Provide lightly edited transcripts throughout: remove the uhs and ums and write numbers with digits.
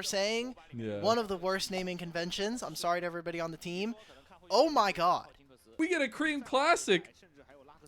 were saying. Yeah. One of the worst naming conventions. I'm sorry to everybody on the team. Oh my god. We get a Creme Classic.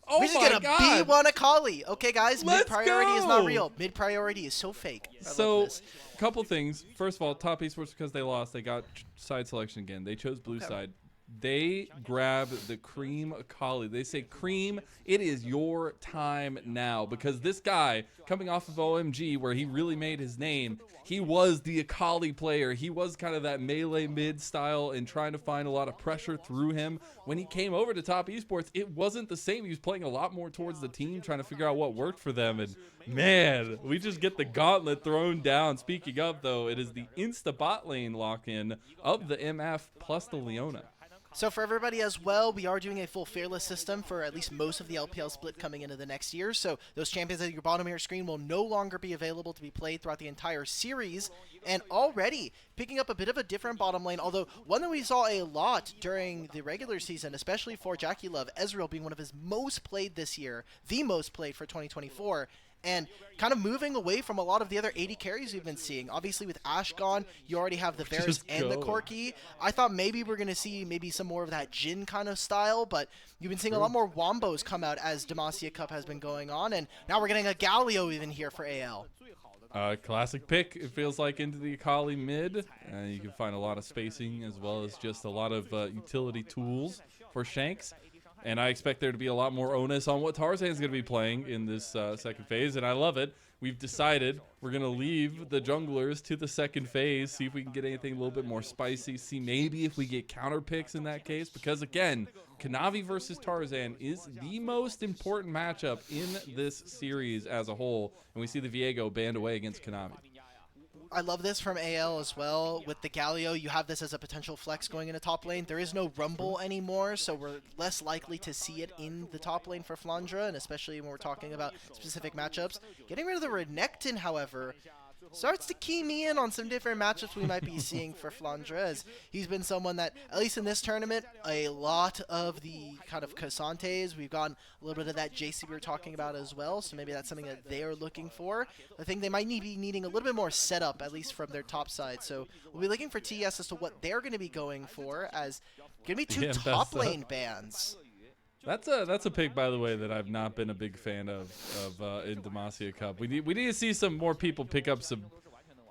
Oh We're just my gonna god. B1 Akali. Okay, guys, Let's mid-priority is go. not real. Mid-priority is so fake. I love So, this. a couple things. First of all, top esports, because they lost, they got side selection again. They chose blue side. They grab the Creme Akali. They say, Creme, it is your time now. Because this guy, coming off of OMG, where he really made his name, he was the Akali player. He was kind of that melee mid style and trying to find a lot of pressure through him. When he came over to top esports, it wasn't the same. He was playing a lot more towards the team, trying to figure out what worked for them. And man, we just get the gauntlet thrown down. Speaking of, though, it is the insta bot lane lock-in of the MF plus the Leona. So for everybody as well, we are doing a full fearless system for at least most of the LPL split coming into the next year. So those champions at your bottom of your screen will no longer be available to be played throughout the entire series. And already picking up a bit of a different bottom lane, although one that we saw a lot during the regular season, especially for JackeyLove, Ezreal being one of his most played this year, the most played for 2024. And kind of moving away from a lot of the other AD carries we've been seeing. Obviously, with Ashe gone, you already have the Varus and the Corki. I thought maybe we're going to see maybe some more of that Jhin kind of style, but you've been seeing a lot more Wombos come out as Demacia Cup has been going on, and now we're getting a Galio even here for AL. Classic pick, it feels like, into the Akali mid. You can find a lot of spacing as well as just a lot of utility tools for Shanks. And I expect there to be a lot more onus on what Tarzan is going to be playing in this second phase, and I love it. We've decided we're going to leave the junglers to the second phase, see if we can get anything a little bit more spicy, see maybe if we get counter picks in that case, because again, Kanavi versus Tarzan is the most important matchup in this series as a whole, and we see the Viego banned away against Kanavi. I love this from AL as well. With the Galio, you have this as a potential flex going into top lane. There is no Rumble anymore, so we're less likely to see it in the top lane for Flandre, and especially when we're talking about specific matchups. Getting rid of the Renekton, however, starts to key me in on some different matchups we might be seeing for Flandre, as he's been someone that, at least in this tournament, a lot of the kind of Cassantes, we've gotten a little bit of that JC we were talking about as well, so maybe that's something that they are looking for. I think they might be needing a little bit more setup, at least from their top side, so we'll be looking for TES as to what they're going to be going for, as going to be two top lane bans. That's a pick, by the way, that I've not been a big fan of in Demacia Cup. We need to see some more people pick up some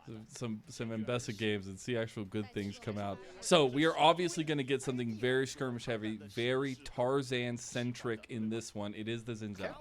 Mbessa games and see actual good things come out. So we are obviously going to get something very skirmish heavy, very Tarzan centric in this one. It is the Zinzao.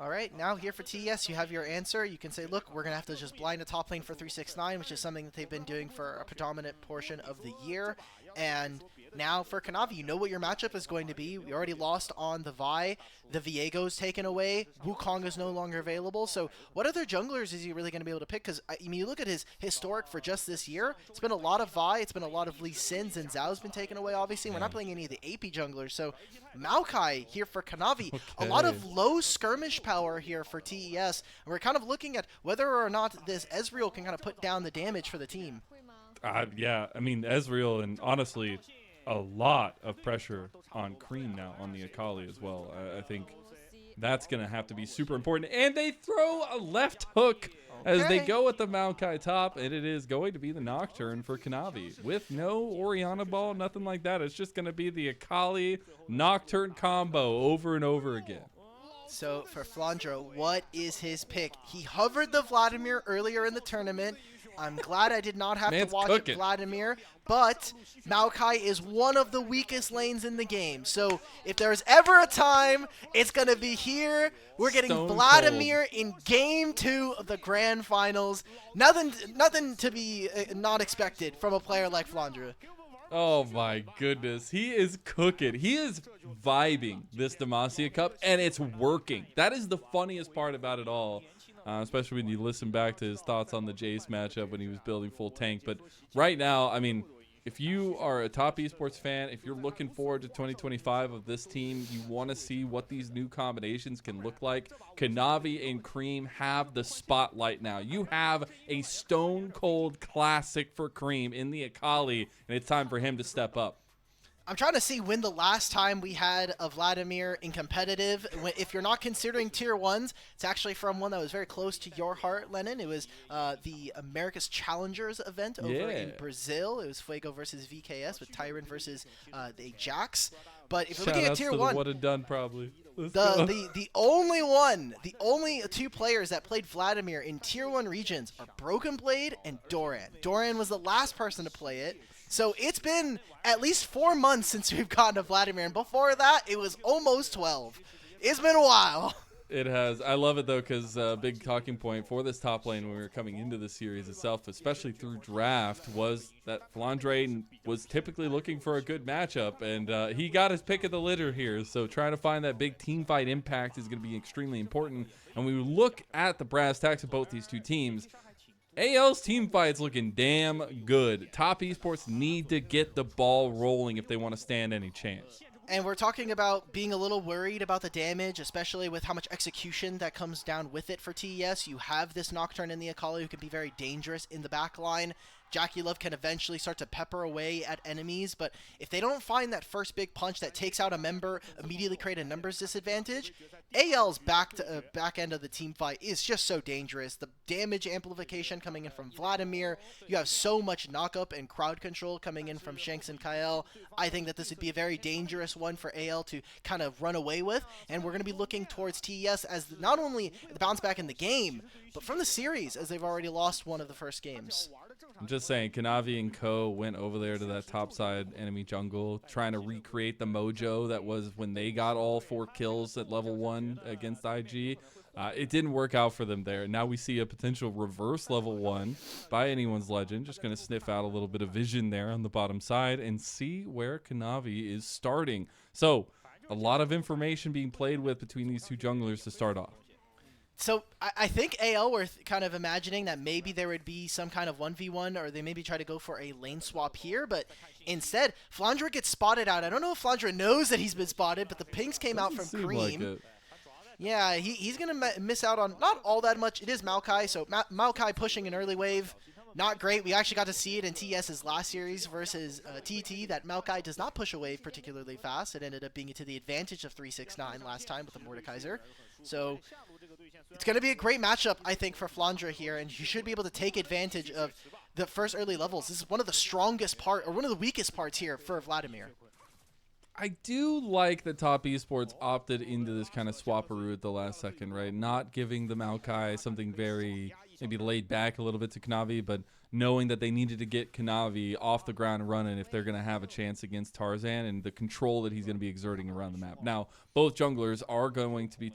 All right, now here for TES, you have your answer. You can say, look, we're going to have to just blind a top lane for 369, which is something that they've been doing for a predominant portion of the year. And now for Kanavi, you know what your matchup is going to be. We already lost on the Vi. The Viego's taken away. Wukong is no longer available. So what other junglers is he really going to be able to pick? Because, I mean, you look at his historic for just this year, it's been a lot of Vi. It's been a lot of Lee Sins, and Zhao's been taken away, obviously. We're not playing any of the AP junglers. So Maokai here for Kanavi. Okay. A lot of low skirmish power here for TES. And we're kind of looking at whether or not this Ezreal can kind of put down the damage for the team. Yeah, I mean, Ezreal, and honestly, a lot of pressure on Creme now on the Akali as well. I think that's going to have to be super important. And they throw a left hook as they go at the Maokai top, and it is going to be the Nocturne for Kanavi with no Orianna ball, nothing like that. It's just going to be the Akali Nocturne combo over and over again. So for Flandre, what is his pick? He hovered the Vladimir earlier in the tournament. I'm glad I did not have to watch it, Vladimir, but Maokai is one of the weakest lanes in the game. So if there's ever a time, it's going to be here. We're getting Vladimir in Game 2 of the Grand Finals. Nothing to be not expected from a player like Flandre. Oh my goodness. He is cooking. He is vibing this Demacia Cup, and it's working. That is the funniest part about it all. Especially when you listen back to his thoughts on the Jace matchup when he was building full tank. But right now, I mean, if you are a top esports fan, if you're looking forward to 2025 of this team, you want to see what these new combinations can look like, Kanavi and Creme have the spotlight now. You have a stone cold classic for Creme in the Akali, and it's time for him to step up. I'm trying to see when the last time we had a Vladimir in competitive. If you're not considering tier 1s, it's actually from one that was very close to your heart, Lennon. It was the America's Challengers event over in Brazil. It was Fuego versus VKS with Tyrant versus the Jax. But if you're looking at tier 1, what had done probably. The only two players that played Vladimir in tier 1 regions are Broken Blade and Doran. Doran was the last person to play it. So it's been at least 4 months since we've gotten a Vladimir, and before that, it was almost 12. It's been a while. It has. I love it, though, because a big talking point for this top lane when we were coming into the series itself, especially through draft, was that Flandre was typically looking for a good matchup, and he got his pick of the litter here. So trying to find that big team fight impact is going to be extremely important. And when we look at the brass tacks of both these two teams, AL's team fight's looking damn good. Top Esports need to get the ball rolling if they want to stand any chance. And we're talking about being a little worried about the damage, especially with how much execution that comes down with it for TES. You have this Nocturne in the Akali who can be very dangerous in the back line. JackeyLove can eventually start to pepper away at enemies, but if they don't find that first big punch that takes out a member, immediately create a numbers disadvantage, AL's back end of the team fight is just so dangerous. The damage amplification coming in from Vladimir, you have so much knock-up and crowd control coming in from Shanks and Kael. I think that this would be a very dangerous one for AL to kind of run away with, and we're going to be looking towards TES as not only the bounce back in the game, but from the series, as they've already lost one of the first games. I'm just saying, Kanavi and Co. went over there to that topside enemy jungle, trying to recreate the mojo that was when they got all 4 kills at level 1 against IG. It didn't work out for them there. Now we see a potential reverse level 1 by anyone's legend. Just going to sniff out a little bit of vision there on the bottom side and see where Kanavi is starting. So a lot of information being played with between these two junglers to start off. So I think AL were kind of imagining that maybe there would be some kind of 1v1, or they maybe try to go for a lane swap here, but instead, Flandre gets spotted out. I don't know if Flandre knows that he's been spotted, but the pings came out from Creme. Like yeah, he's going to miss out on not all that much. It is Maokai, so Maokai pushing an early wave. Not great. We actually got to see it in TS's last series versus TT, that Maokai does not push a wave particularly fast. It ended up being to the advantage of 369 last time with the Mordekaiser. So it's going to be a great matchup, I think, for Flandre here, and you should be able to take advantage of the first early levels. This is one of the strongest or one of the weakest parts here for Vladimir. I do like that Top Esports opted into this kind of swapperoo at the last second, right? Not giving the Maokai something very maybe laid back a little bit to Kanavi, but knowing that they needed to get Kanavi off the ground running if they're going to have a chance against Tarzan and the control that he's going to be exerting around the map. Now, both junglers are going to be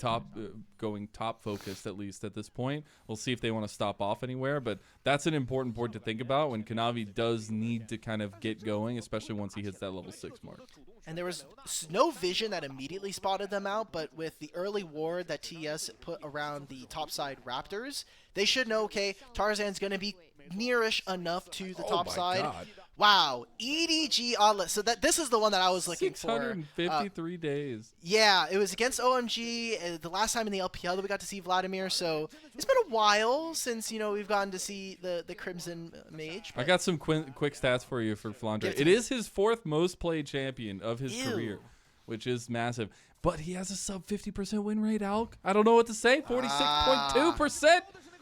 going top focused, at least at this point. We'll see if they want to stop off anywhere, but that's an important point to think about when Kanavi does need to kind of get going, especially once he hits that level 6 mark. And there was no vision that immediately spotted them out, but with the early ward that TES put around the topside Raptors, they should know, okay, Tarzan's going to be nearish enough to the top side. God. Wow, EDG Oddlet. So this is the one that I was looking for. 653 days. Yeah, it was against OMG the last time in the LPL that we got to see Vladimir. So it's been a while since we've gotten to see the Crimson Mage. I got some quick stats for you for Flandre. It is his 4th most played champion of his career, which is massive. But he has a sub 50% win rate, Alk. I don't know what to say. 46.2%.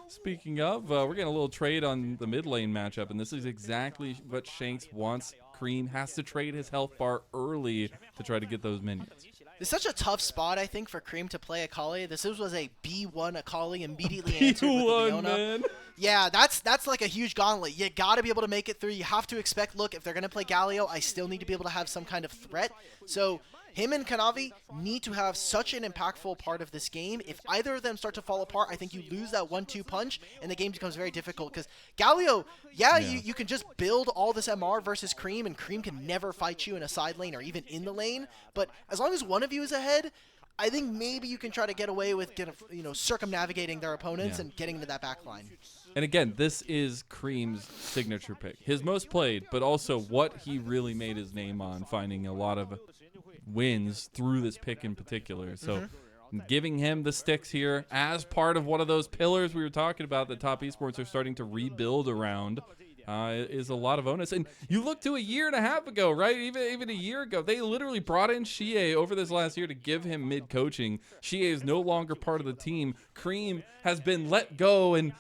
Speaking of, we're getting a little trade on the mid lane matchup, and this is exactly what Shanks wants. Creme has to trade his health bar early to try to get those minions. It's such a tough spot, I think, for Creme to play Akali. This was a B1 Akali immediately answered with the Leona. Man. Yeah, that's like a huge gauntlet. You got to be able to make it through. You have to expect, look, if they're going to play Galio, I still need to be able to have some kind of threat. So him and Kanavi need to have such an impactful part of this game. If either of them start to fall apart, I think you lose that 1-2 punch, and the game becomes very difficult. Because Galio, you can just build all this MR versus Creme, and Creme can never fight you in a side lane or even in the lane. But as long as one of you is ahead, I think maybe you can try to get away with circumnavigating their opponents and getting into that back line. And again, this is Creme's signature pick. His most played, but also what he really made his name on, finding a lot of wins through this pick in particular. So giving him the sticks here as part of one of those pillars we were talking about that Top Esports are starting to rebuild around. is a lot of onus. And you look to a year and a half ago, right? Even a year ago, they literally brought in Shie over this last year to give him mid-coaching. Shie is no longer part of the team. Creme has been let go and,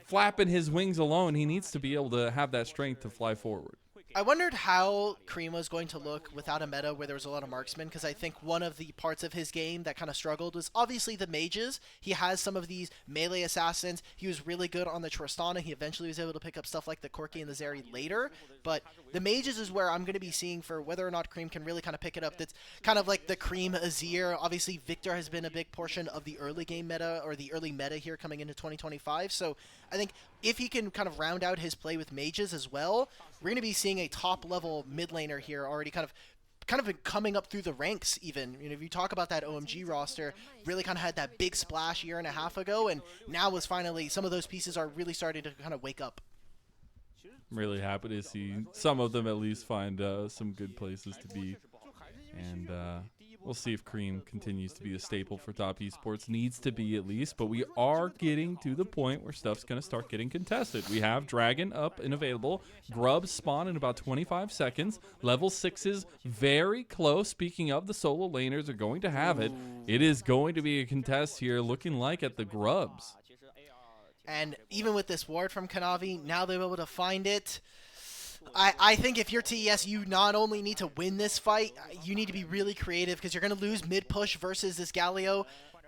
flapping his wings alone. He needs to be able to have that strength to fly forward. I wondered how Creme was going to look without a meta where there was a lot of marksmen, because I think one of the parts of his game that kind of struggled was obviously the mages. He has some of these melee assassins. He was really good on the Tristana. He eventually was able to pick up stuff like the Corki and the Zeri later, but the mages is where I'm going to be seeing for whether or not Creme can really kind of pick it up. That's kind of like the Creme Azir. Obviously, Victor has been a big portion of the early game meta, or the early meta here coming into 2025, so I think if he can kind of round out his play with mages as well, we're going to be seeing a top-level mid laner here already kind of coming up through the ranks even. If you talk about that OMG roster, really kind of had that big splash year and a half ago, and now is finally, some of those pieces are really starting to kind of wake up. I'm really happy to see some of them at least find some good places to be. And we'll see if Creme continues to be a staple for top esports. Needs to be at least, but we are getting to the point where stuff's going to start getting contested. We have Dragon up and available. Grubs spawn in about 25 seconds. Level 6s very close. Speaking of, the solo laners are going to have it. It is going to be a contest here, looking like at the Grubs. And even with this ward from Kanavi, now they're able to find it. I think if you're TES, you not only need to win this fight, you need to be really creative, because you're going to lose mid-push versus this Galio.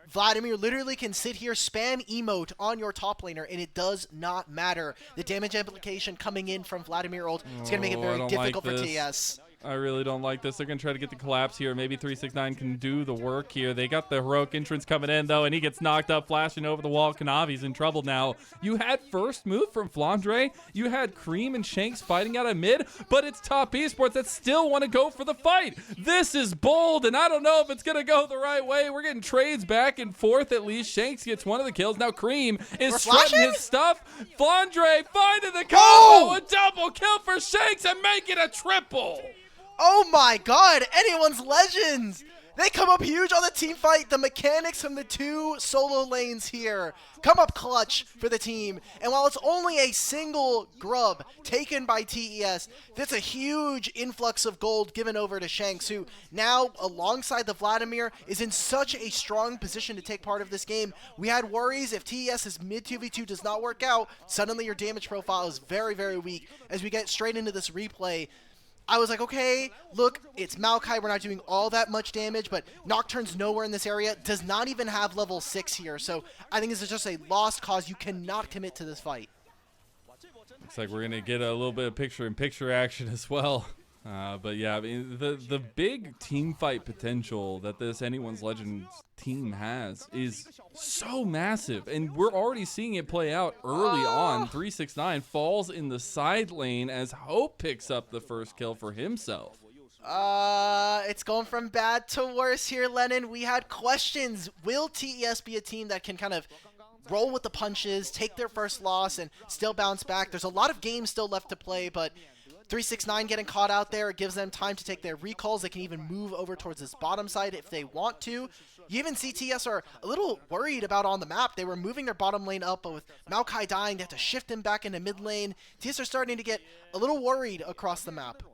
Vladimir literally can sit here, spam emote on your top laner, and it does not matter. The damage implication coming in from Vladimir ult is going to make it very difficult for TES. I really don't like this. They're going to try to get the collapse here. Maybe 369 can do the work here. They got the heroic entrance coming in, though, and he gets knocked up, flashing over the wall. Kanavi's in trouble now. You had first move from Flandre. You had Creme and Shanks fighting out of mid, but it's top esports that still want to go for the fight. This is bold, and I don't know if it's going to go the right way. We're getting trades back and forth at least. Shanks gets one of the kills. Now Creme is strutting his stuff. Flandre finding the combo. A double kill for Shanks and make it a triple. Oh my god, anyone's legends! They come up huge on the team fight. The mechanics from the two solo lanes here come up clutch for the team. And while it's only a single grub taken by TES, that's a huge influx of gold given over to Shanks, who now, alongside the Vladimir, is in such a strong position to take part of this game. We had worries if TES's mid 2v2 does not work out, suddenly your damage profile is very, very weak. As we get straight into this replay, I was like, okay, look, it's Maokai. We're not doing all that much damage, but Nocturne's nowhere in this area. Does not even have level 6 here. So I think this is just a lost cause. You cannot commit to this fight. Looks like we're going to get a little bit of picture-in-picture action as well. But yeah, I mean, the big team fight potential that this Anyone's Legends team has is so massive, and we're already seeing it play out early on. 369 falls in the side lane as Hope picks up the first kill for himself. It's going from bad to worse here, Lennon. We had questions. Will TES be a team that can kind of roll with the punches, take their first loss, and still bounce back? There's a lot of games still left to play, but 369 getting caught out there, it gives them time to take their recalls. They can even move over towards this bottom side if they want to. You even see TES are a little worried about on the map. They were moving their bottom lane up, but with Maokai dying, they have to shift him back into mid lane. TES are starting to get a little worried across the map.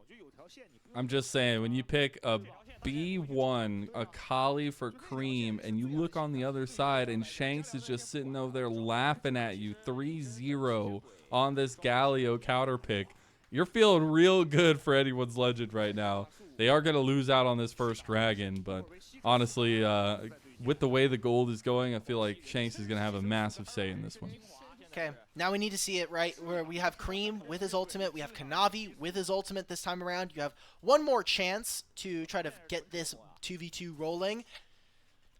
I'm just saying, when you pick a B1 Akali for Creme, and you look on the other side, and Shanks is just sitting over there laughing at you, 3-0 on this Galio counter pick, you're feeling real good for Anyone's Legend right now. They are going to lose out on this first dragon, but honestly, with the way the gold is going, I feel like Shanks is going to have a massive say in this one. Okay, now we need to see it, right, where we have Creme with his ultimate, we have Kanavi with his ultimate this time around. You have one more chance to try to get this 2v2 rolling.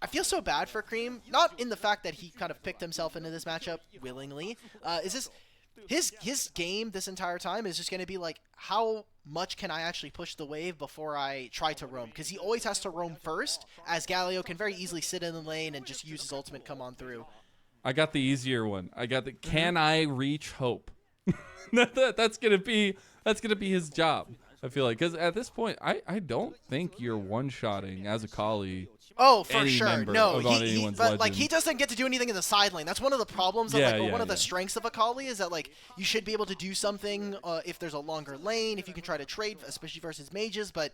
I feel so bad for Creme, not in the fact that he kind of picked himself into this matchup willingly. Is this his game this entire time is just going to be like, how much can I actually push the wave before I try to roam? Because he always has to roam first, as Galio can very easily sit in the lane and just use his ultimate come on through. I got the easier one. I got the can I reach Hope? that's gonna be his job. I feel like, because at this point, I don't think you're one-shotting as Akali Oh, for any sure. member No, of on anyone's legend. like he doesn't get to do anything in the side lane. That's one of the problems. Of, Yeah, or yeah, one of the yeah. strengths of Akali is that like you should be able to do something if there's a longer lane, if you can try to trade, especially versus mages. But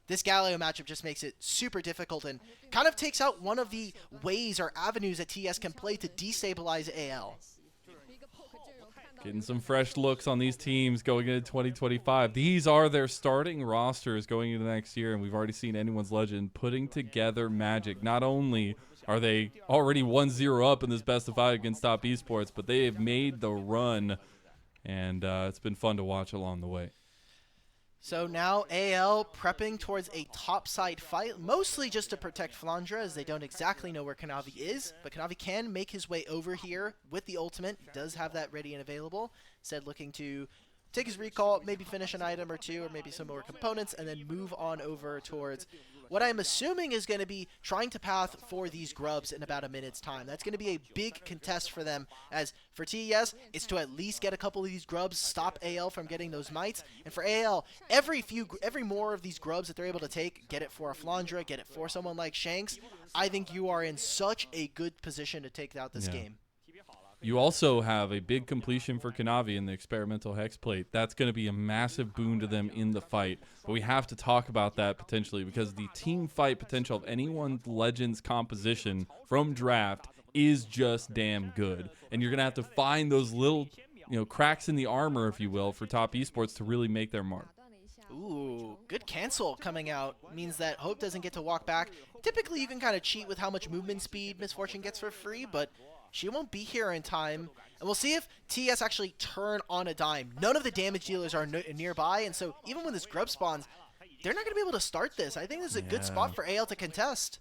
this Galio matchup just makes it super difficult and kind of takes out one of the ways or avenues that TES can play to destabilize AL. Getting some fresh looks on these teams going into 2025. These are their starting rosters going into next year, and we've already seen anyone's legend putting together magic. Not only are they already 1-0 up in this best of 5 against top esports, but they have made the run, and it's been fun to watch along the way. So now AL prepping towards a topside fight, mostly just to protect Flandre, as they don't exactly know where Kanavi is. But Kanavi can make his way over here with the ultimate. He does have that ready and available. Instead looking to take his recall, maybe finish an item or two, or maybe some more components, and then move on over towards what I'm assuming is going to be trying to path for these grubs in about a minute's time. That's going to be a big contest for them, as for TES, it's to at least get a couple of these grubs, stop AL from getting those mites, and for AL, every more of these grubs that they're able to take, get it for a Flandre, get it for someone like Shanks, I think you are in such a good position to take out this game. You also have a big completion for Kanavi in the experimental hex plate. That's going to be a massive boon to them in the fight. But we have to talk about that potentially because the team fight potential of anyone's Legends composition from draft is just damn good. And you're going to have to find those little, cracks in the armor, if you will, for top esports to really make their mark. Ooh, good cancel coming out. Means that Hope doesn't get to walk back. Typically, you can kind of cheat with how much movement speed Misfortune gets for free, but she won't be here in time. And we'll see if TES actually turn on a dime. None of the damage dealers are nearby, and so even when this grub spawns, they're not going to be able to start this. I think this is a good spot for AL to contest.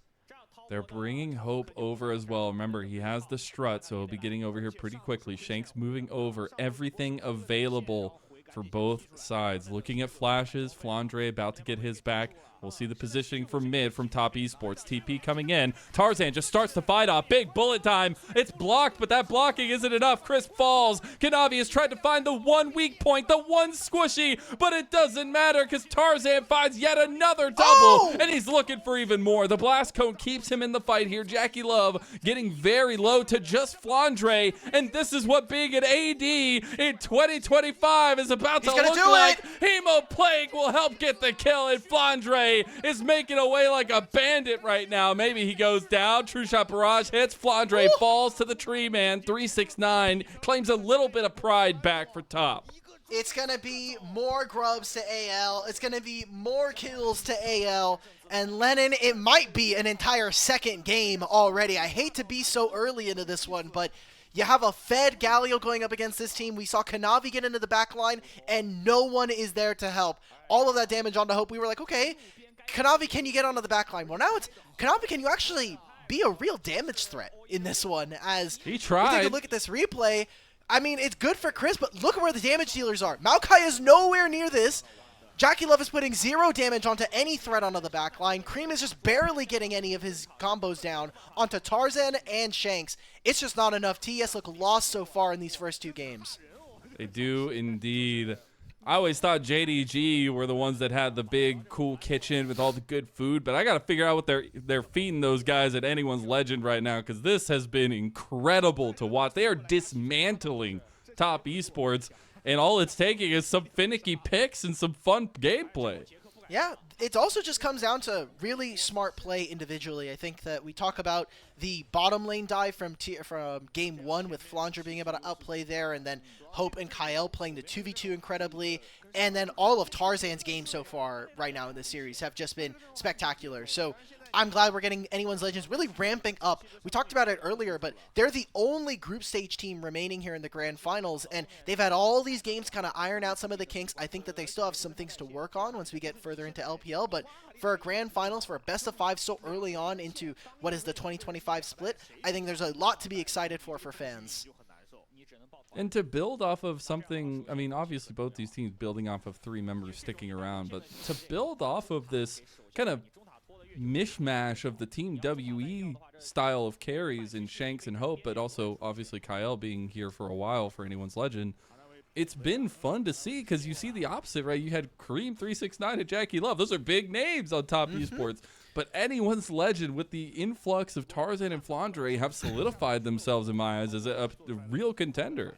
They're bringing Hope over as well. Remember, he has the strut, so he'll be getting over here pretty quickly. Shanks moving over. Everything available for both sides. Looking at flashes. Flandre about to get his back. We'll see the positioning from mid from top esports. TP coming in. Tarzan just starts to fight off. Big bullet time. It's blocked, but that blocking isn't enough. Chris falls. Kanavi has tried to find the one weak point, the one squishy, but it doesn't matter because Tarzan finds yet another double, and he's looking for even more. The blast cone keeps him in the fight here. JackeyLove getting very low to just Flandre, and this is what being an AD in 2025 is about to look like. Hemo Plague will help get the kill, and Flandre is making away like a bandit right now. Maybe he goes down. True shot barrage hits. Flandre falls to the tree man. 369 claims a little bit of pride back for top. It's going to be more grubs to AL. It's going to be more kills to AL. And Lennon, it might be an entire second game already. I hate to be so early into this one, but you have a fed Galio going up against this team. We saw Kanavi get into the back line, and no one is there to help. All of that damage onto Hope. We were like, okay, Kanavi, can you get onto the back line? Well, now it's Kanavi, can you actually be a real damage threat in this one? As he tried. We take a look at this replay. I mean, it's good for Chris, but look at where the damage dealers are. Maokai is nowhere near this. JackeyLove is putting 0 damage onto any threat onto the back line. Creme is just barely getting any of his combos down onto Tarzan and Shanks. It's just not enough. TES look lost so far in these first 2 games. They do indeed. I always thought JDG were the ones that had the big, cool kitchen with all the good food, but I got to figure out what they're feeding those guys at anyone's legend right now because this has been incredible to watch. They are dismantling top esports, and all it's taking is some finicky picks and some fun gameplay. Yeah, it also just comes down to really smart play individually. I think that we talk about the bottom lane dive from game 1 with Flandre being able to outplay there, and then Hope and Kael playing the 2v2 incredibly, and then all of Tarzan's games so far right now in this series have just been spectacular. So I'm glad we're getting anyone's legends really ramping up. We talked about it earlier, but they're the only group stage team remaining here in the grand finals, and they've had all these games kind of iron out some of the kinks. I think that they still have some things to work on once we get further into LPL, but for a grand finals, for a best of 5 so early on into what is the 2025 split, I think there's a lot to be excited for fans. And to build off of something, I mean, obviously both these teams building off of 3 members sticking around, but to build off of this kind of mishmash of the Team WE style of carries in Shanks and Hope, but also obviously Kael being here for a while for anyone's legend, it's been fun to see because you see the opposite, right? You had Creme 369 and JackeyLove. Those are big names on top esports. but anyone's legend with the influx of Tarzan and Flandre have solidified themselves in my eyes as a real contender.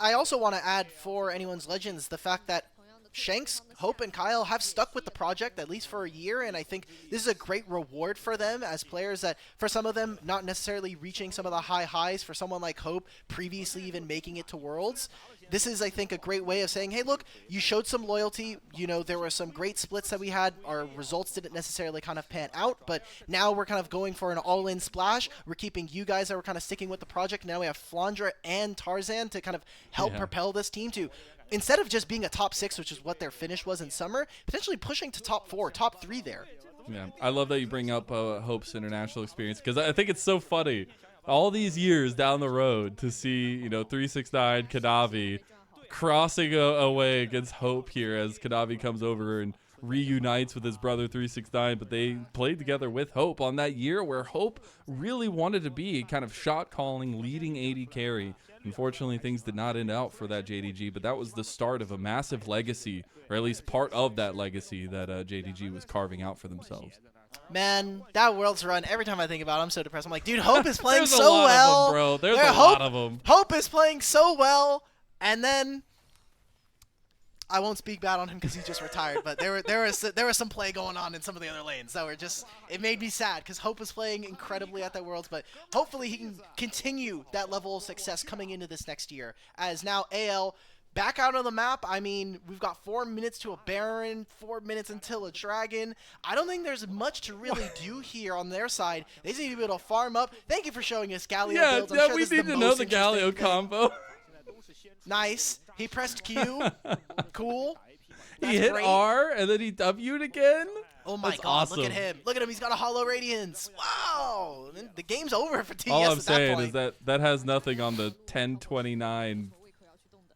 I also want to add for anyone's legends the fact that Shanks, Hope, and Kael have stuck with the project at least for a year, and I think this is a great reward for them as players that, for some of them, not necessarily reaching some of the high highs, for someone like Hope, previously even making it to Worlds. This is, I think, a great way of saying, hey, look, you showed some loyalty. You know, there were some great splits that we had. Our results didn't necessarily kind of pan out, but now we're kind of going for an all-in splash. We're keeping you guys that were kind of sticking with the project. Now we have Flandre and Tarzan to kind of help propel this team to, instead of just being a top 6, which is what their finish was in summer, potentially pushing to top 4, top 3 there. Yeah, I love that you bring up Hope's international experience, because I think it's so funny. All these years down the road to see, 369 Kanavi crossing away against Hope here as Kanavi comes over and reunites with his brother 369, but they played together with Hope on that year where Hope really wanted to be kind of shot calling, leading AD carry. Unfortunately, things did not end out for that JDG, but that was the start of a massive legacy, or at least part of that legacy that JDG was carving out for themselves. Man, that Worlds run, every time I think about it, I'm so depressed. I'm like, dude, Hope is playing There's so a lot well. of them, bro. There's a lot of them. Hope is playing so well, and then I won't speak bad on him because he just retired, but there was some play going on in some of the other lanes that were just, it made me sad because Hope was playing incredibly at that Worlds, but hopefully he can continue that level of success coming into this next year, as now AL back out on the map. I mean, we've got 4 minutes to a Baron, 4 minutes until a Dragon. I don't think there's much to really do here on their side. They just need to be able to farm up. Thank you for showing us Galio builds. Yeah, we need to know the Galio combo. Nice. He pressed Q. Cool. That's he hit great. R, and then he W'd again. Oh my That's god, awesome. Look at him. Look at him. He's got a Hollow Radiance. Wow. The game's over for TES All I'm at that saying point. is that has nothing on the 1029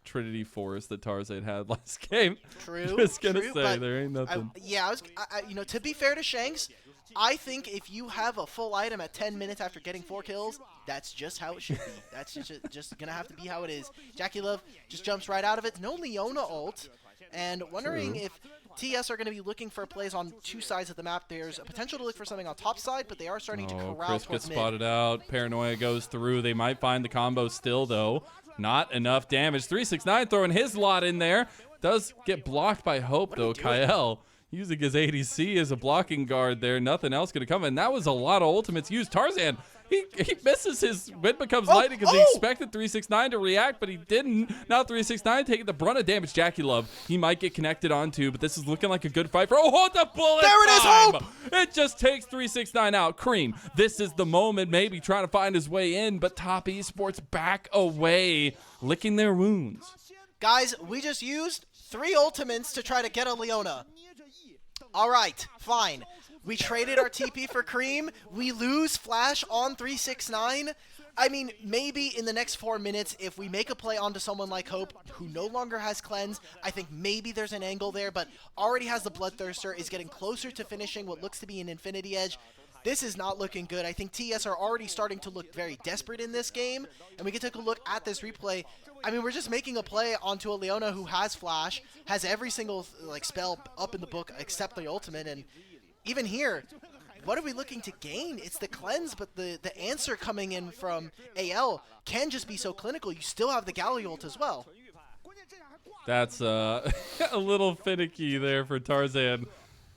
Trinity Force that Tarzan had last game. True. Just gonna true, say there ain't nothing. To be fair to Shanks, I think if you have a full item at 10 minutes after getting 4 kills, that's just how it should be. That's just gonna have to be how it is. JackeyLove just jumps right out of it. No Leona ult, and wondering if TS are going to be looking for plays on 2 sides of the map. There's a potential to look for something on top side, but they are starting to corral Chris towards gets mid. spotted out. Paranoia goes through. They might find the combo still, though. Not enough damage. 369 throwing his lot in there. Does get blocked by Hope, though. Kael using his ADC as a blocking guard there. Nothing else going to come. And that was a lot of ultimates used. Tarzan, he misses his wind becomes lightning because he expected 369 to react, but he didn't. Now 369 taking the brunt of damage. JackeyLove, he might get connected onto, but this is looking like a good fight for. Oh, the bullet! There it is, Hope! It just takes 369 out. Creme, this is the moment, maybe trying to find his way in, but Top Esports back away, licking their wounds. Guys, we just used 3 ultimates to try to get a Leona. All right, fine. We traded our TP for Creme. We lose Flash on 369. I mean, maybe in the next 4 minutes, if we make a play onto someone like Hope, who no longer has Cleanse, I think maybe there's an angle there, but already has the Bloodthirster, is getting closer to finishing what looks to be an Infinity Edge. This is not looking good. I think TS are already starting to look very desperate in this game, and we can take a look at this replay. I mean, we're just making a play onto a Leona who has Flash, has every single spell up in the book except the ultimate, and even here, what are we looking to gain? It's the Cleanse, but the answer coming in from AL can just be so clinical. You still have the Galio ult as well. That's a little finicky there for Tarzan.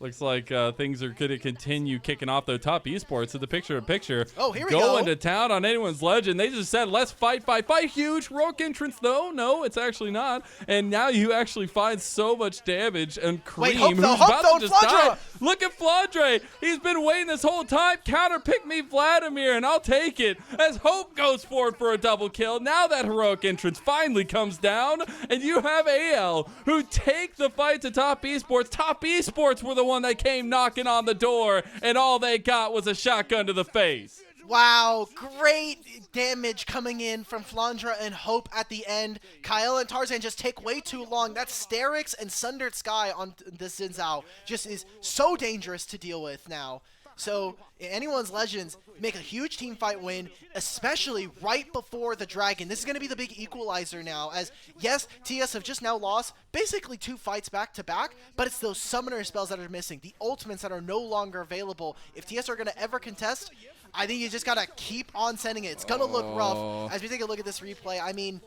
Looks like things are going to continue kicking off, though. Top Esports in the picture-in-picture. Oh, here we go. Going to town on anyone's legend. They just said, let's fight. Huge heroic entrance, though. No, it's actually not. And now you actually find so much damage. And Creme, who's about to just die. Look at Flandre. He's been waiting this whole time. Counter pick me Vladimir, and I'll take it. As Hope goes forward for a double kill. Now that heroic entrance finally comes down. And you have AL, who take the fight to Top Esports. Top Esports were the one that came knocking on the door, and all they got was a shotgun to the face. Wow, great damage coming in from Flandre and Hope at the end. Kael and Tarzan just take way too long. That Sterix and Sundered Sky on the Xin Zhao just is so dangerous to deal with now. So anyone's Legends make a huge team fight win, especially right before the Dragon. This is going to be the big equalizer now, as yes, TS have just now lost basically 2 fights back to back, but it's those summoner spells that are missing, the ultimates that are no longer available. If TS are going to ever contest, I think you just got to keep on sending it. It's going to look rough. As we take a look at this replay, I mean,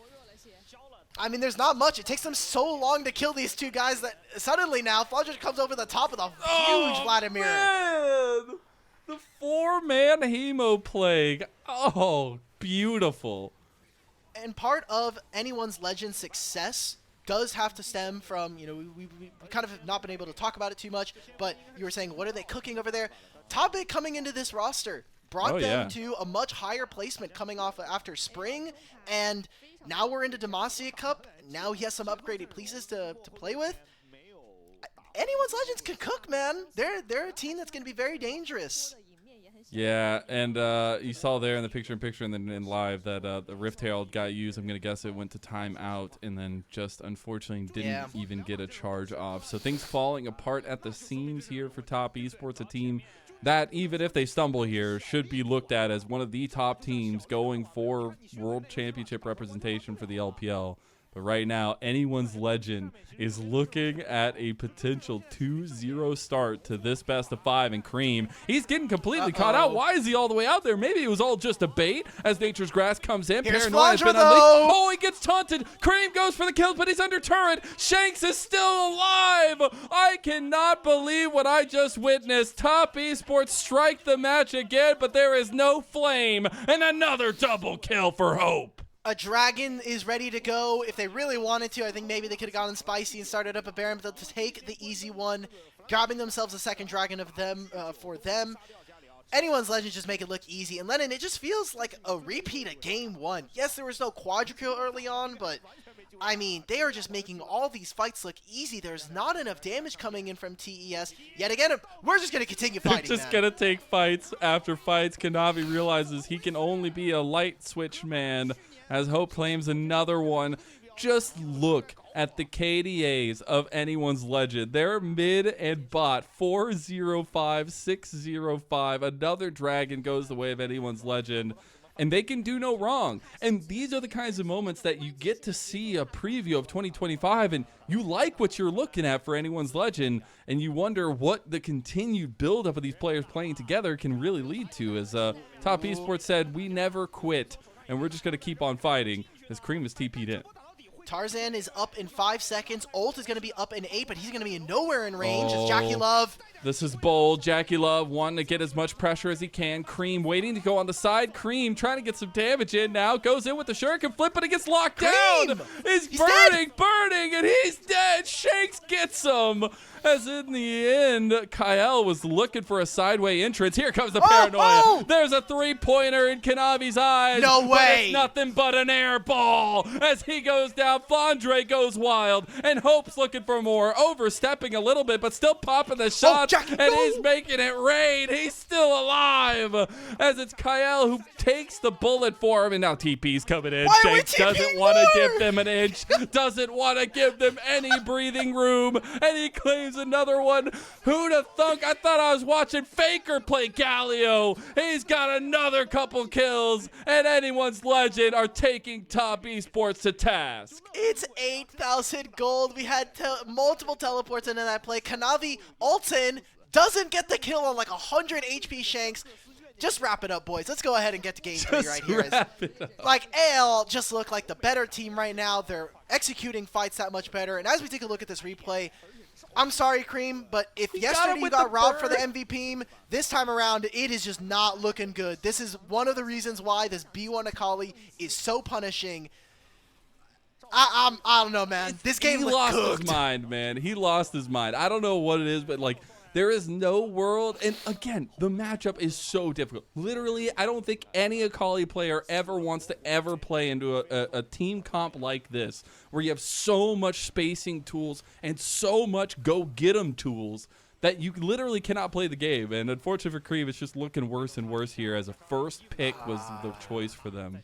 there's not much. It takes them so long to kill these 2 guys that suddenly now Flandre comes over the top of the huge Vladimir. Man! The 4-man Hemo Plague. Oh, beautiful. And part of anyone's Legend success does have to stem from, you know, we kind of have not been able to talk about it too much, but you were saying, what are they cooking over there? Topic coming into this roster brought them to a much higher placement coming off after spring, and now we're into Demacia Cup. Now he has some upgraded pieces to play with. Anyone's Legends can cook, man. They're a team that's going to be very dangerous. Yeah, and you saw there in the picture-in-picture and then in live that the Rift Herald got used. I'm going to guess it went to timeout and then just unfortunately didn't even get a charge off. So things falling apart at the seams here for Top Esports, a team that even if they stumble here should be looked at as one of the top teams going for World Championship representation for the LPL. But right now, anyone's Legend is looking at a potential 2-0 start to this best of 5. And Creme, he's getting completely caught out. Why is he all the way out there? Maybe it was all just a bait as Nature's Grass comes in. Here's Paranoia has been Flandre, unleashed. Oh, he gets taunted. Creme goes for the kill, but he's under turret. Shanks is still alive. I cannot believe what I just witnessed. Top Esports strike the match again, but there is no flame. And another double kill for Hope. A Dragon is ready to go. If they really wanted to, I think maybe they could have gotten spicy and started up a Baron, but they'll take the easy one, grabbing themselves a second Dragon of them for them. Anyone's Legends just make it look easy. And Lennon, it just feels like a repeat of Game 1. Yes, there was no quadra-kill early on, but I mean, they are just making all these fights look easy. There's not enough damage coming in from TES. Yet again, we're just going to continue fighting, They're just going to take fights after fights. Kanavi realizes he can only be a light switch man as Hope claims another one. Just look at the KDAs of anyone's Legend. They're mid and bot 405, 605. Another Dragon goes the way of anyone's Legend. And they can do no wrong. And these are the kinds of moments that you get to see a preview of 2025, and you like what you're looking at for anyone's Legend, and you wonder what the continued buildup of these players playing together can really lead to. As Top Esports said, we never quit, and we're just going to keep on fighting as Creme is TP'd in. Tarzan is up in 5 seconds. Ult is going to be up in 8, but he's going to be nowhere in range. As JackeyLove. This is bold. JackeyLove wanting to get as much pressure as he can. Creme waiting to go on the side. Creme trying to get some damage in now. Goes in with the shuriken flip, but it gets locked down. He's burning, and he's dead. Shanks gets him. As in the end, Kael was looking for a sideway entrance. Here comes the paranoia. There's a 3-pointer in Kanavi's eyes. No way. But it's nothing but an air ball. As he goes down, Flandre goes wild, and Hope's looking for more. Overstepping a little bit, but still popping the shots, and he's making it rain. He's still alive. As it's Kael who takes the bullet for him, and now TP's coming in. Shanks doesn't want to give them an inch, doesn't want to give them any breathing room, and he claims another one. Who'd have thunk? I thought I was watching Faker play Galio. He's got another couple kills, and anyone's Legend are taking Top Esports to task. It's 8,000 gold. We had multiple teleports into that play. Kanavi ults in, doesn't get the kill on like 100 HP Shanks. Just wrap it up, boys. Let's go ahead and get to game 3 right here. Like, AL just look like the better team right now. They're executing fights that much better. And as we take a look at this replay, I'm sorry, Creme, but if yesterday you got robbed for the MVP, this time around, it is just not looking good. This is one of the reasons why this B1 Akali is so punishing. I don't know, man. This game he lost his mind, man. He lost his mind. I don't know what it is, but like, there is no world. And again, the matchup is so difficult. Literally, I don't think any Akali player ever wants to ever play into a team comp like this, where you have so much spacing tools and so much go-get-em tools that you literally cannot play the game. And unfortunately for Creme, it's just looking worse and worse here, as a first pick was the choice for them.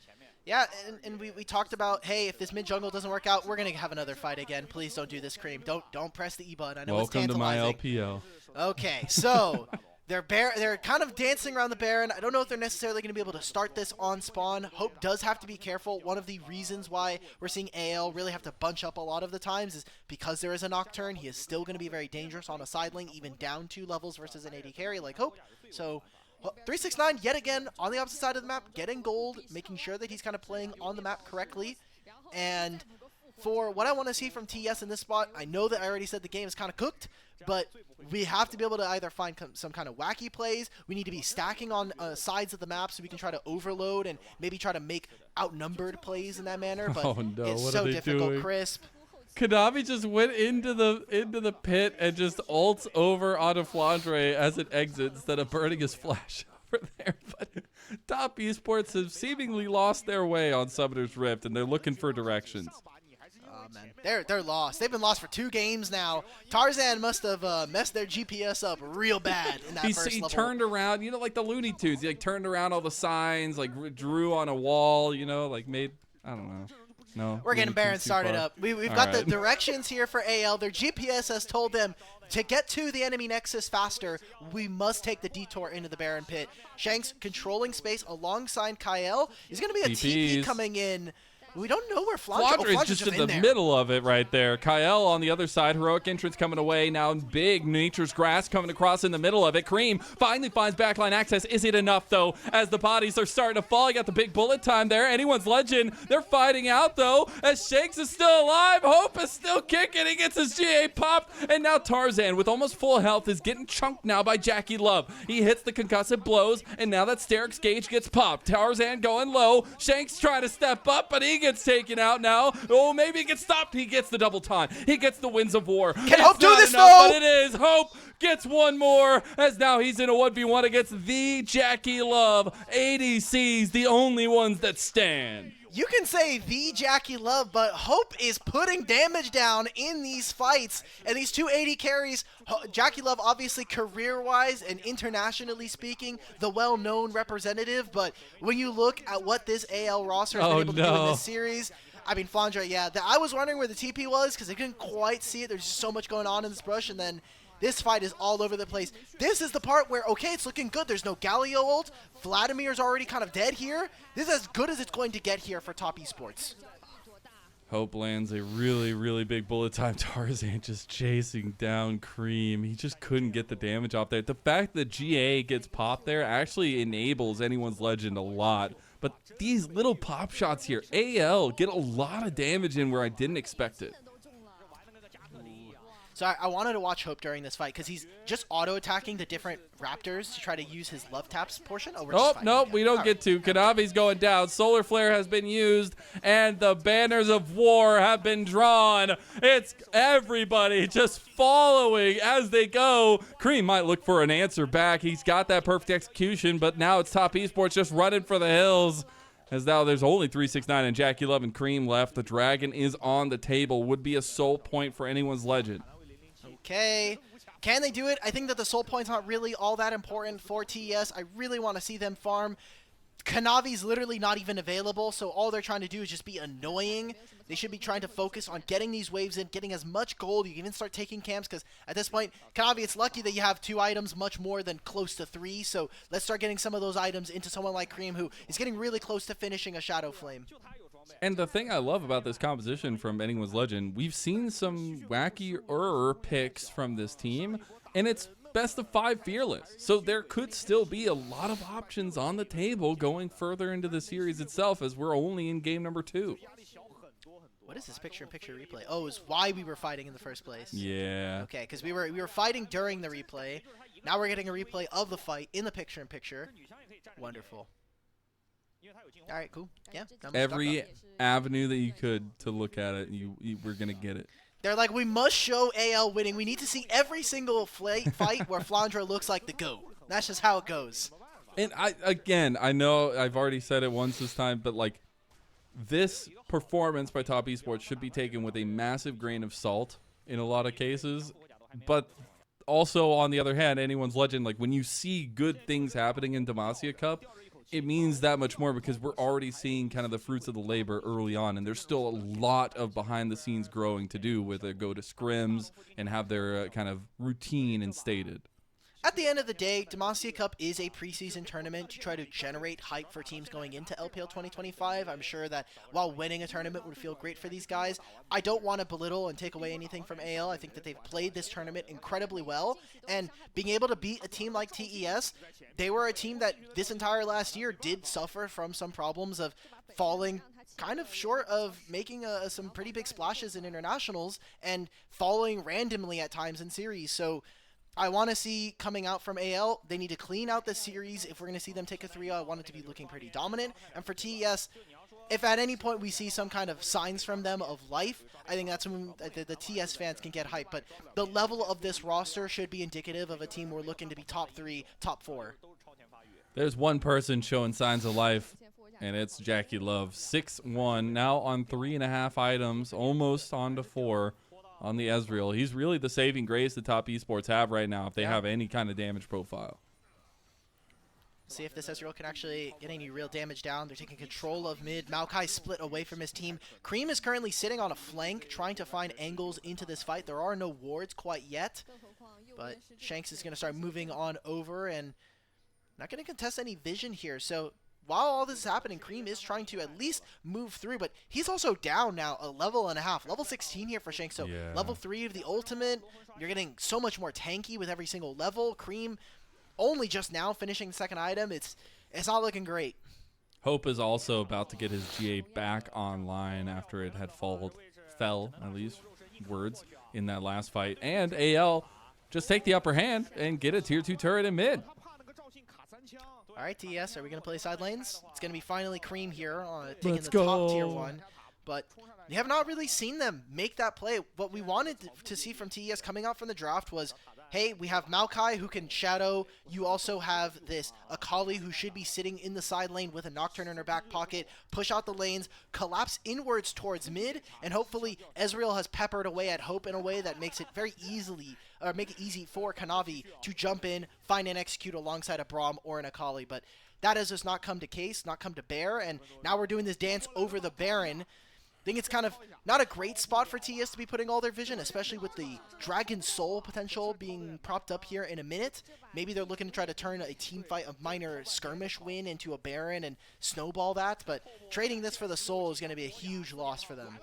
Yeah, and we talked about, hey, if this mid jungle doesn't work out, we're gonna have another fight again. Please don't do this, Creme. Don't press the E button. I know it's tantalizing. Welcome to my LPL. Okay, so They're kind of dancing around the Baron. I don't know if they're necessarily going to be able to start this on spawn. Hope does have to be careful. One of the reasons why we're seeing AL really have to bunch up a lot of the times is because there is a Nocturne. He is still going to be very dangerous on a side lane, even down 2 levels versus an AD carry like Hope. So 369 yet again on the opposite side of the map, getting gold, making sure that he's kind of playing on the map correctly. And for what I want to see from TES in this spot, I know that I already said the game is kind of cooked, but we have to be able to either find some kind of wacky plays. We need to be stacking on sides of the map so we can try to overload and maybe try to make outnumbered plays in that manner. But it's so difficult, Crisp. Kanavi just went into the pit and just ults over onto Flandre as it exits instead of burning his flash over there. But top esports have seemingly lost their way on Summoner's Rift, and they're looking for directions. Man, they're lost. They've been lost for 2 games now. Tarzan must have messed their GPS up real bad in that first level. He turned around, you know, like the Looney Tunes. He like turned around all the signs, like drew on a wall, you know, like made, I don't know. No. We're getting Baron started up. We've got the directions here for AL. Their GPS has told them to get to the enemy nexus faster, we must take the detour into the Baron pit. Shanks controlling space alongside Kael. Is going to be a TP coming in. We don't know where Flandre is just in the middle of it right there. Kael on the other side. Heroic entrance coming away. Now big Nature's Grass coming across in the middle of it. Creme finally finds backline access. Is it enough, though, as the bodies are starting to fall? You got the big bullet time there. Anyone's Legend. They're fighting out, though, as Shanks is still alive. Hope is still kicking. He gets his GA popped. And now Tarzan, with almost full health, is getting chunked now by JackeyLove. He hits the concussive blows, and now that Steric's gauge gets popped. Tarzan going low. Shanks trying to step up, but he gets taken out now. Oh, maybe he gets stopped. He gets the double time. He gets the Winds of War. Can Hope do this, though? But it is. Hope gets one more, as now he's in a 1v1 against the JackeyLove. ADCs, the only ones that stand. You can say the JackeyLove, but Hope is putting damage down in these fights. And these 2 AD carries, JackeyLove obviously career-wise and internationally speaking, the well-known representative. But when you look at what this AL roster has been able to do in this series, I mean, Flandre, yeah, I was wondering where the TP was because I couldn't quite see it. There's just so much going on in this brush, and then this fight is all over the place. This is the part where, okay, it's looking good. There's no Galio ult. Vladimir's already kind of dead here. This is as good as it's going to get here for top esports. Hope lands a really, really big bullet time. Tarzan just chasing down Creme. He just couldn't get the damage off there. The fact that GA gets popped there actually enables anyone's Legend a lot. But these little pop shots here, AL get a lot of damage in where I didn't expect it. So I wanted to watch Hope during this fight because he's just auto-attacking the different Raptors to try to use his love taps portion. Oh, nope, we don't get to. Kanavi's going down. Solar Flare has been used, and the banners of war have been drawn. It's everybody just following as they go. Creme might look for an answer back. He's got that perfect execution, but now it's top esports just running for the hills. As now there's only 369 and JackeyLove and Creme left. The Dragon is on the table. Would be a soul point for anyone's Legend. Okay, can they do it? I think that the soul point's not really all that important for TES. I really want to see them farm. Kanavi's literally not even available, so all they're trying to do is just be annoying. They should be trying to focus on getting these waves in, getting as much gold. You can even start taking camps, because at this point, Kanavi, it's lucky that you have 2 items, much more than close to 3. So let's start getting some of those items into someone like Creme, who is getting really close to finishing a Shadow Flame. And the thing I love about this composition from anyone's Legend, we've seen some wacky picks from this team, and it's best of 5 fearless. So there could still be a lot of options on the table going further into the series itself, as we're only in game number 2. What is this picture-in-picture replay? Oh, it's why we were fighting in the first place. Yeah. Okay, because we were fighting during the replay. Now we're getting a replay of the fight in the picture-in-picture. Wonderful. All right, cool. Yeah. Every avenue that you could to look at it, you were going to get it. They're like, we must show AL winning. We need to see every single fight where Flandre looks like the GOAT. That's just how it goes. And I know I've already said it once this time, but like, this performance by top esports should be taken with a massive grain of salt in a lot of cases. But also, on the other hand, anyone's Legend, like when you see good things happening in Demacia Cup, it means that much more because we're already seeing kind of the fruits of the labor early on, and there's still a lot of behind-the-scenes growing to do with it. Go to scrims and have their kind of routine instated. at the end of the day, Demacia Cup is a preseason tournament to try to generate hype for teams going into LPL 2025. I'm sure that while winning a tournament would feel great for these guys, I don't want to belittle and take away anything from AL. I think that they've played this tournament incredibly well, and being able to beat a team like TES, they were a team that this entire last year did suffer from some problems of falling kind of short of making some pretty big splashes in internationals and falling randomly at times in series. So I want to see coming out from AL, they need to clean out the series. If we're going to see them take a 3-0, I want it to be looking pretty dominant. And for TES, if at any point we see some kind of signs from them of life, I think that's when the TS fans can get hyped. But the level of this roster should be indicative of a team we're looking to be top 3, top 4. There's one person showing signs of life, and it's JackeyLove. 6-1, now on 3.5 items, almost on to 4 on the Ezreal. He's really the saving grace the top esports have right now if they have any kind of damage profile. See if this Ezreal can actually get any real damage down. They're taking control of mid. Maokai split away from his team. Creme is currently sitting on a flank, trying to find angles into this fight. There are no wards quite yet, but Shanks is going to start moving on over and not going to contest any vision here. So while all this is happening, Creme is trying to at least move through, but he's also down now a level and a half. Level 16 here for Shanks, so level 3 of the ultimate. You're getting so much more tanky with every single level. Creme only just now finishing the second item. It's not looking great. Hope is also about to get his GA back online after it had fell, at least, words, in that last fight. And AL just take the upper hand and get a tier 2 turret in mid. All right, TES, are we going to play side lanes? It's going to be finally Creme here, taking the top tier 1. But we have not really seen them make that play. What we wanted to see from TES coming out from the draft was, hey, we have Maokai who can shadow. You also have this Akali who should be sitting in the side lane with a Nocturne in her back pocket, push out the lanes, collapse inwards towards mid, and hopefully Ezreal has peppered away at Hope in a way that makes it very make it easy for Kanavi to jump in, find and execute alongside a Braum or an Akali. But that has just not come to bear, and now we're doing this dance over the Baron. I think it's kind of not a great spot for TES to be putting all their vision, especially with the Dragon Soul potential being propped up here in a minute. Maybe they're looking to try to turn a team fight, a minor skirmish win into a Baron and snowball that, but trading this for the Soul is going to be a huge loss for them.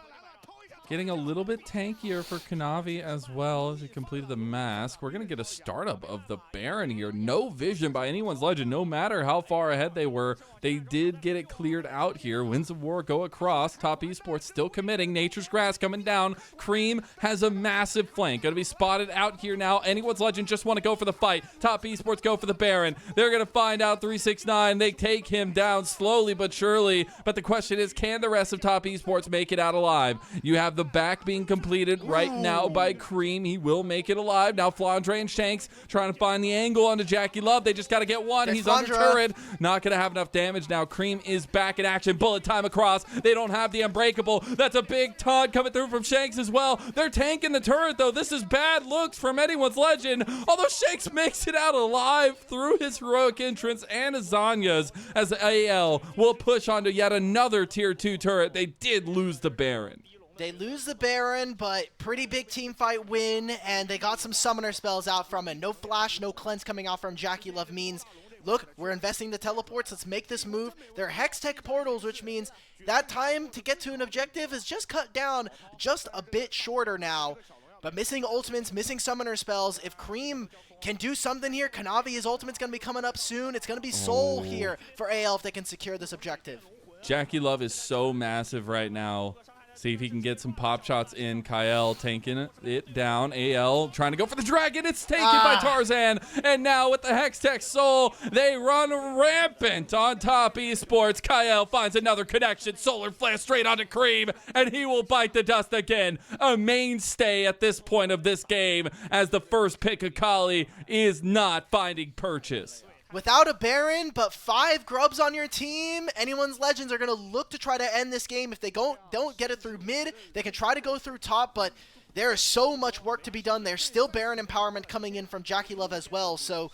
Getting a little bit tankier for Kanavi as well as he completed the mask. We're going to get a startup of the Baron here. No vision by anyone's legend, no matter how far ahead they were. They did get it cleared out here. Winds of War go across. Top Esports still committing. Nature's Grass coming down. Creme has a massive flank. Going to be spotted out here now. Anyone's legend just want to go for the fight. Top Esports go for the Baron. They're going to find out 369. They take him down slowly but surely. But the question is, can the rest of Top Esports make it out alive? You have the back being completed right now by Creme. He will make it alive. Now Flandre and Shanks trying to find the angle onto JackeyLove. They just got to get one. He's under turret. Not going to have enough damage now. Creme is back in action. Bullet time across. They don't have the Unbreakable. That's a big taunt coming through from Shanks as well. They're tanking the turret, though. This is bad looks from anyone's legend. Although Shanks makes it out alive through his heroic entrance and Azanya's, as AL will push onto yet another tier 2 turret. They did lose the Baron. They lose the Baron, but pretty big team fight win, and they got some summoner spells out from it. No flash, no cleanse coming out from JackeyLove means, look, we're investing the teleports. Let's make this move. They're Hextech portals, which means that time to get to an objective is just cut down just a bit shorter now. But missing ultimates, missing summoner spells. If Creme can do something here, Kanavi's ultimate's going to be coming up soon. It's going to be Soul here for AL if they can secure this objective. JackeyLove is so massive right now. See if he can get some pop shots in. Kael tanking it down. AL trying to go for the dragon. It's taken by Tarzan. And now with the Hextech Soul, they run rampant on Top Esports. Kael finds another connection. Solar Flare straight onto Creme, and he will bite the dust again. A mainstay at this point of this game, as the first pick Akali is not finding purchase. Without a Baron, but 5 grubs on your team, anyone's legends are going to look to try to end this game. If they don't get it through mid, they can try to go through top, but there is so much work to be done. There's still Baron empowerment coming in from JackeyLove as well, so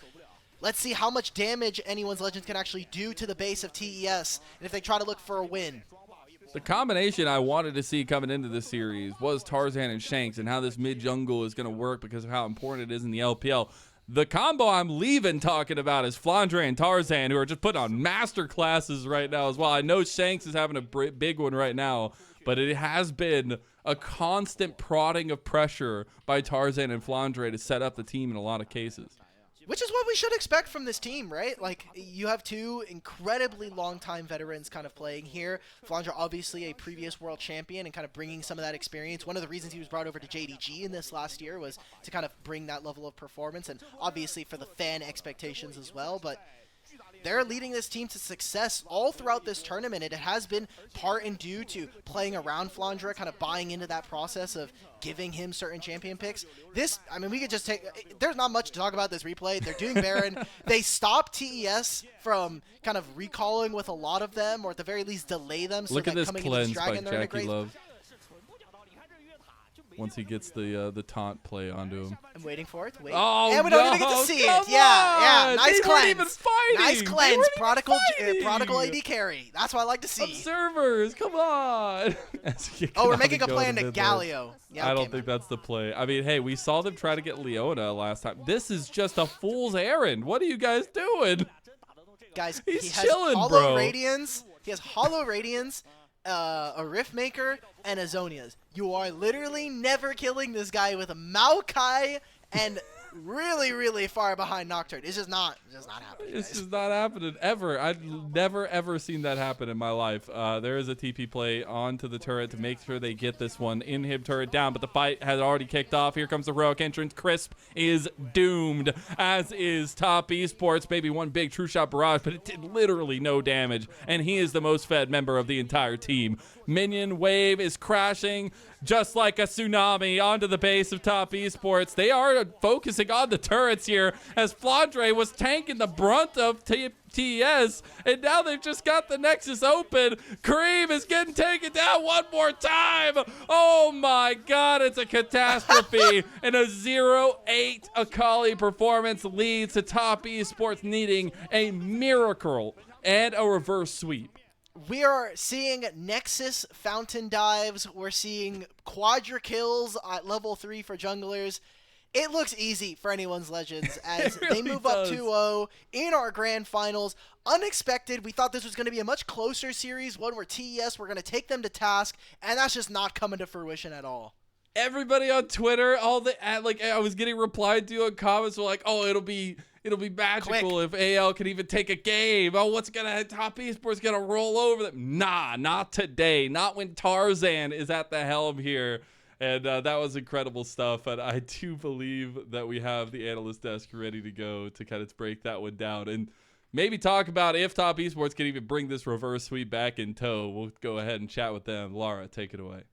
let's see how much damage anyone's legends can actually do to the base of TES, and if they try to look for a win. The combination I wanted to see coming into this series was Tarzan and Shanks, and how this mid jungle is going to work because of how important it is in the LPL. The combo I'm leaving talking about is Flandre and Tarzan, who are just putting on master classes right now as well. I know Shanks is having a big one right now, but it has been a constant prodding of pressure by Tarzan and Flandre to set up the team in a lot of cases. Which is what we should expect from this team, right? Like, you have two incredibly long-time veterans kind of playing here. Flandre, obviously a previous world champion and kind of bringing some of that experience. One of the reasons he was brought over to JDG in this last year was to kind of bring that level of performance, and obviously for the fan expectations as well. But they're leading this team to success all throughout this tournament, and it has been part and due to playing around Flandre, kind of buying into that process of giving him certain champion picks. This, I mean, we could just take, there's not much to talk about this replay. They're doing Baron. They stopped TES from kind of recalling with a lot of them, or at the very least delay them. So Look at that this coming cleanse into this by dragon, they're in a great... JackeyLove. Once he gets the taunt play onto him. I'm waiting for it. Wait. Oh, and we don't even get to see it. Come Yeah, on. nice They cleanse. weren't even fighting. Nice cleanse. Fighting. Prodigal AD carry. That's what I like to see. Observers, come on. Oh, we're making a plan to Galio. Yeah, I don't think that's the play. I mean, hey, we saw them try to get Leona last time. This is just a fool's errand. What are you guys doing? Guys, He's he has chilling, Hollow bro. Radiance. He has Hollow Radiance, a Rift Maker, and a Zonia's. You are literally never killing this guy with a Maokai and really, really far behind Nocturne. It's just not happening. It's Guys. just not happening ever. I've never, ever seen that happen in my life. There is a TP play onto the turret to make sure they get this one. Inhib turret down, but the fight has already kicked off. Here comes the heroic entrance. Crisp is doomed, as is Top Esports. Maybe one big true shot barrage, but it did literally no damage, and he is the most fed member of the entire team. Minion wave is crashing just like a tsunami onto the base of Top Esports. They are focusing on the turrets here, as Flandre was tanking the brunt of TES, and now they've just got the Nexus open. Creme is getting taken down one more time. Oh my god, it's a catastrophe. And a 0-8 Akali performance leads to Top Esports needing a miracle and a reverse sweep. We are seeing Nexus fountain dives. We're seeing quadra kills at level 3 for junglers. It looks easy for anyone's Legends as really they move does. up 2-0 in our grand finals. Unexpected. We thought this was going to be a much closer series, one where TES were going to take them to task, and that's just not coming to fruition at all. Everybody on Twitter, I was getting replied to on comments were like, "Oh, it'll be magical if AL can even take a game. Oh, Top Esports gonna roll over them?" Nah, not today. Not when Tarzan is at the helm here. And that was incredible stuff. And I do believe that we have the analyst desk ready to go to kind of break that one down and maybe talk about if Top Esports can even bring this reverse sweep back in tow. We'll go ahead and chat with them. Lara, take it away.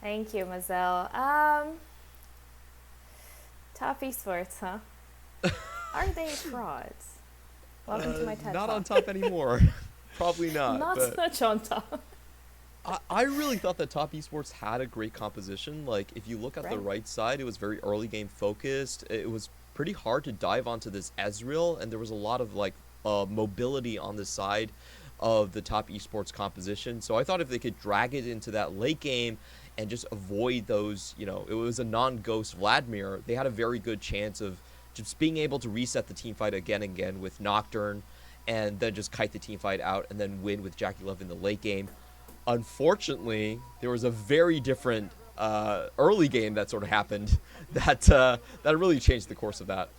Thank you, Mazel. Top Esports, huh? Are they frauds? Welcome to my TED Not Talk. on top anymore. Probably not. Not but such on top. I really thought that Top Esports had a great composition. Like, if you look at the Right. right side, it was very early game focused. It was pretty hard to dive onto this Ezreal, and there was a lot of, like, mobility on the side of the Top Esports composition. So I thought if they could drag it into that late game and just avoid those, it was a non-ghost Vladimir, they had a very good chance of just being able to reset the team fight again and again with Nocturne, and then just kite the team fight out and then win with JackeyLove in the late game. Unfortunately, there was a very different early game that sort of happened that really changed the course of that.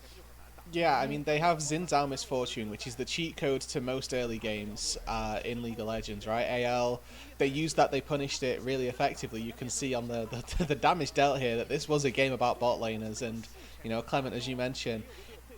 Yeah, I mean, they have Zhao Misfortune, which is the cheat code to most early games in League of Legends, right? AL, they used that, they punished it really effectively. You can see on the damage dealt here that this was a game about bot laners, and, Clement, as you mentioned,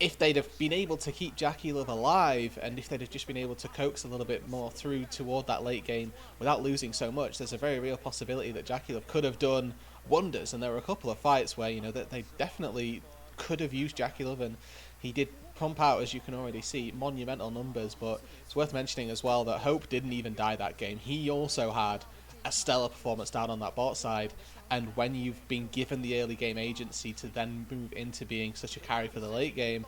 if they'd have been able to keep JackeyLove alive, and if they'd have just been able to coax a little bit more through toward that late game without losing so much, there's a very real possibility that JackeyLove could have done wonders. And there were a couple of fights where, that they definitely could have used JackeyLove, and he did pump out, as you can already see, monumental numbers. But it's worth mentioning as well that Hope didn't even die that game. He also had a stellar performance down on that bot side. And when you've been given the early game agency to then move into being such a carry for the late game,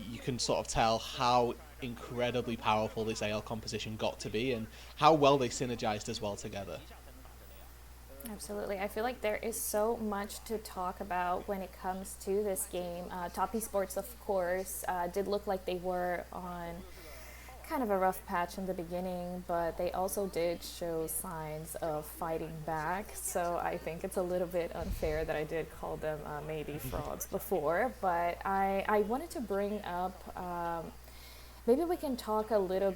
you can sort of tell how incredibly powerful this AL composition got to be and how well they synergized as well together. Absolutely. I feel like there is so much to talk about when it comes to this game. Top Esports, of course, did look like they were on kind of a rough patch in the beginning, but they also did show signs of fighting back. So I think it's a little bit unfair that I did call them maybe frauds before. But I wanted to bring up, maybe we can talk a little bit